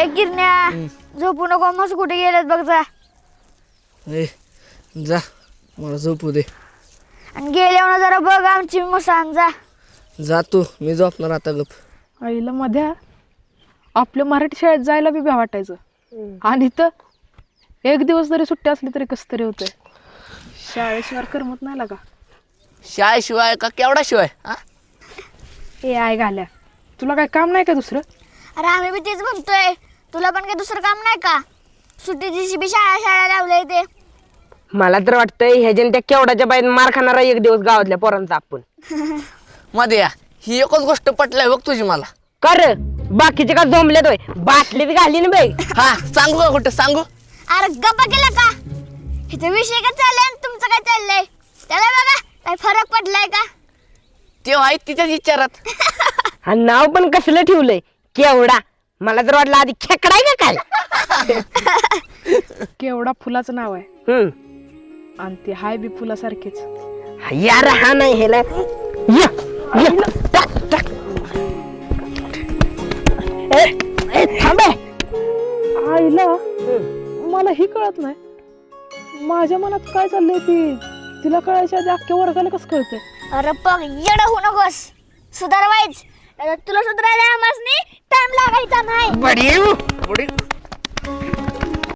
एक गिरण्या झोपू नको मस्त कुठे गेलेत बघ जा. ए जा मला झोपू दे. आणि गेल्यावर जरा बघ आमची मसान जा. जा तू मी झोपणार आता गप. आईला मध्या आपल्या मराठी शाळेत जायला बी भ्या वाटायचं आणि इथं एक दिवस जरी सुट्टी असली तरी कसं तरी होतंय. शाळेशिवाय करमत नाही लागा. शाळेशिवाय का केवढा शिवाय हा? ए आय घाल्या तुला काय काम नाही का दुसरं? अरे आम्ही बी तेच म्हणतोय तुला पण काही दुसरं काम नाही का? सुट्टीची बी शाळा लावलंय ते. मला तर वाटतंय ह्याच्याने त्या केवडाच्या बाईन मार खाणारा एक दिवस गावातल्या पोरांचा आपण. मध्ये ही एकच गोष्ट पटलाय बघ तुझी मला. कर बाकीचे का झोंबलेत होय बाटलीत घाली ना बाई. हा सांगू का कुठं सांगू? अरे गप्पा केला का? इथे विषय काय चाललाय आणि तुमचं काय चाललंय? त्याला बघा काय फरक पडलाय का? ते आहे तिच्याच विचारात. आणि नाव पण कसलं ठेवलंय केवडा. मला तर वाटलं आधी खेकडाय का काय. केवढा फुलाचं नाव आहे आणि ते हाय बी फुलासारखेच. यार हा नाही हेला या, या, टाक, टाक. थांबे आईला मला ही कळत नाही माझ्या मनात काय चाललंय ती तिला कळायच्या आधी अख्ख्या वर्गाला कसं कळतंय. अरे बघ येडं होऊ नकोस सुधारवायच तुला सुधारायला आम्हाला टाइम लागायचा नाही. बडी